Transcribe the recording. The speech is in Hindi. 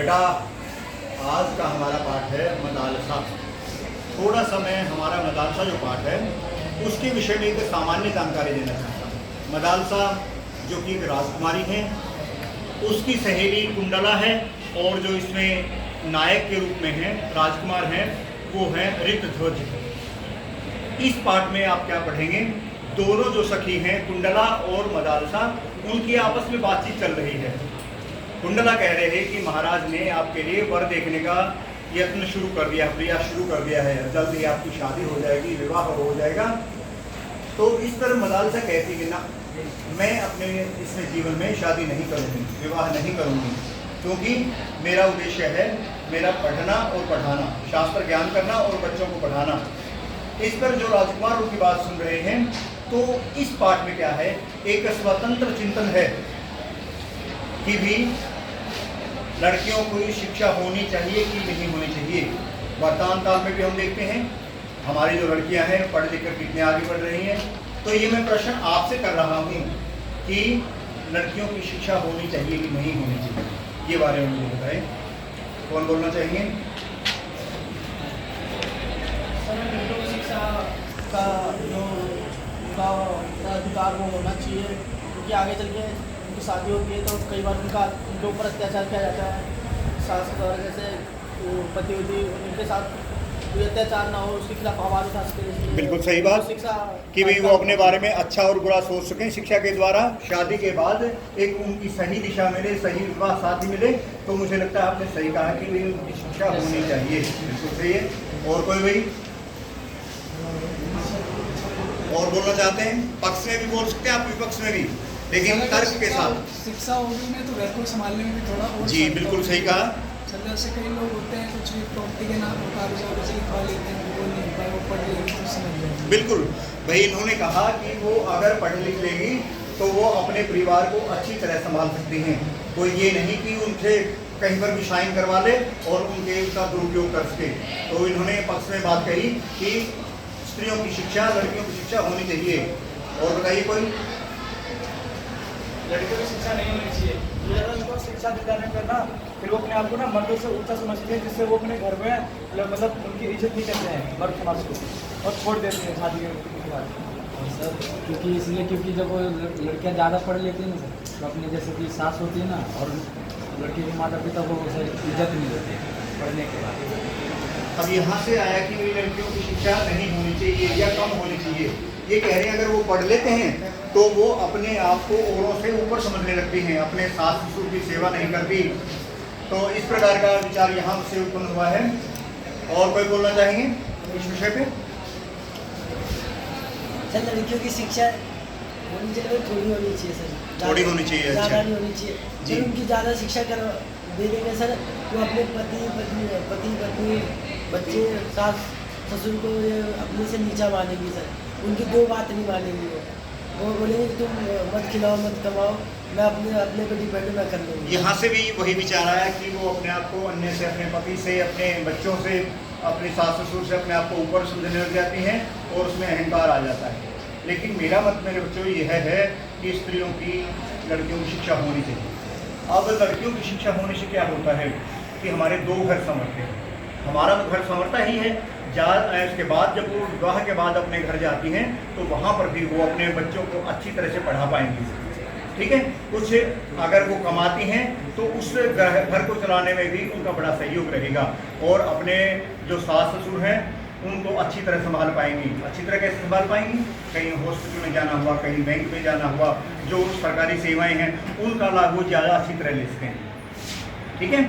बेटा आज का हमारा पाठ है मदालसा। थोड़ा सा मैं हमारा मदालसा जो पाठ है उसके विषय में एक सामान्य जानकारी देना चाहता हूँ। मदालसा जो कि एक राजकुमारी है, उसकी सहेली कुंडला है और जो इसमें नायक के रूप में है, राजकुमार हैं, वो है ऋतध्वज। इस पाठ में आप क्या पढ़ेंगे, दोनों जो सखी हैं कुंडला और मदालसा, उनकी आपस में बातचीत चल रही है। कुंडला कह रहे हैं कि महाराज ने आपके लिए वर देखने का यत्न शुरू कर दिया, प्रयास शुरू कर दिया है, जल्द ही आपकी शादी हो जाएगी, विवाह हो जाएगा। तो इस तरह मदालसा कहती कि ना, मैं अपने इसमें जीवन में शादी नहीं करूँगी, विवाह नहीं करूँगी, क्योंकि मेरा उद्देश्य है मेरा पढ़ना और पढ़ाना, शास्त्र ज्ञान करना और बच्चों को पढ़ाना। इस पर जो राजकुमार उनकी बात सुन रहे हैं, तो इस पाठ में क्या है, एक स्वतंत्र चिंतन है कि भी लड़कियों को शिक्षा होनी चाहिए कि नहीं होनी चाहिए। वर्तमान काल में भी हम देखते हैं हमारी जो लड़कियां हैं पढ़ लिख कर कितने आगे बढ़ रही हैं। तो ये मैं प्रश्न आपसे कर रहा हूँ कि लड़कियों की शिक्षा होनी चाहिए कि नहीं होनी चाहिए, ये बारे में मुझे बताएं। कौन बोलना चाहिए? शिक्षा का जो अधिकार वो होना चाहिए, क्योंकि आगे चल के उनकी शादी होती है तो कई बार उनके ऊपर अत्याचार किया जाता है। सास द्वारा जैसे पति होती उनके साथ कोई अत्याचार ना हो, उसके खिलाफ आवाज़ उठा सके। बिल्कुल सही बात शिक्षा कि भी वो अपने बारे में अच्छा और बुरा सोच सकें। शिक्षा के द्वारा शादी के बाद एक उनकी सही दिशा मिले, सही विवाह साथी मिले। तो मुझे लगता है आपने सही कहा कि भाई उनकी शिक्षा होनी चाहिए, बिल्कुल सही है। और कोई भाई और बोलना चाहते हैं? पक्ष में भी बोल सकते हैं आप, विपक्ष में भी, लेकिन तर्क के साथ। शिक्षा होगी में तो घर को संभालने में भी थोड़ा और जी बिल्कुल सही कहा। जैसे कई लोग होते हैं कुछ भी प्रॉपर्टी के नाम पर कागज लिखवा लेते हैं, वो नहीं पाए, वो पढ़ लेंगे तो समझ जाएंगे। बिल्कुल भाई, इन्होंने कहा कि वो अगर पढ़ लिख लेगी तो वो अपने परिवार को अच्छी तरह संभाल सकती हैं। कोई ये नहीं कि उनसे कहीं पर भी साइन करवा ले और उनके उसका दुरुपयोग कर सके। तो इन्होंने पक्ष में बात कही कि स्त्रियों की शिक्षा, लड़कियों की शिक्षा होनी चाहिए। और बताइए कोई? लड़कियों की शिक्षा नहीं होनी चाहिए। अगर उनको शिक्षा दिलाने पर ना, फिर वो अपने आप को ना मर्दों से ऊंचा समझते हैं, जिससे वो अपने घर में मतलब उनकी इज्जत नहीं करते हैं मर्द समाज को, और छोड़ देते हैं शादी के बाद। सर क्योंकि इसलिए क्योंकि जब वो लड़कियाँ ज़्यादा पढ़ लेती हैं ना सर, तो अपने जैसे कि सास होती है ना, और लड़की के माता पिता को सर इज्जत नहीं देते पढ़ने के बाद। अब यहाँ से आया कि लड़कियों की शिक्षा नहीं होनी चाहिए या कम होनी चाहिए। ये कह रहे हैं अगर वो पढ़ लेते हैं तो वो अपने आप को औरों से ऊपर समझने लगती हैं, अपने सास ससुर की सेवा नहीं करती। तो इस प्रकार का विचार यहाँ से उत्पन्न हुआ है। और कोई बोलना चाहेंगे इस विषय पे? सर लड़कियों की शिक्षा होनी चाहिए, थोड़ी होनी चाहिए सर, थोड़ी होनी चाहिए। ज़्यादा अच्छा नहीं होनी चाहिए। जी। सर उनकी ज़्यादा शिक्षा कर दे देंगे सर, वो अपने पति बच्चे सास ससुर को अपने से नीचा मानेंगी सर, उनकी दो बात नहीं मानेंगी। वो बोलेंगे कि तुम मत खिलाओ मत कमाओ, मैं अपने पे डिपेंड मैं कर लूँगी। यहाँ से भी वही विचार आया कि वो अपने आप को अन्य से, अपने पति से, अपने बच्चों से, अपने सास ससुर से अपने आप को ऊपर समझने लग जाती हैं और उसमें अहंकार आ जाता है। लेकिन मेरा मत मेरे बच्चों यह है कि स्त्रियों की, लड़कियों की शिक्षा होनी चाहिए। अब लड़कियों की शिक्षा होने से क्या होता है कि हमारे दो घर संवरते हैं। हमारा तो घर संवरता ही है। इसके बाद जब वो विवाह के बाद अपने घर जाती हैं तो वहाँ पर भी वो अपने बच्चों को अच्छी तरह से पढ़ा पाएंगी। ठीक है, कुछ अगर वो कमाती हैं तो उस घर को चलाने में भी उनका बड़ा सहयोग रहेगा, और अपने जो सास ससुर हैं उनको अच्छी तरह संभाल पाएंगी। अच्छी तरह कैसे संभाल पाएंगी? कहीं हॉस्पिटल में जाना हुआ, कहीं बैंक में जाना हुआ, जो सरकारी सेवाएं हैं उनका लाभ वो ज़्यादा अच्छी तरह ले सकें। ठीक है।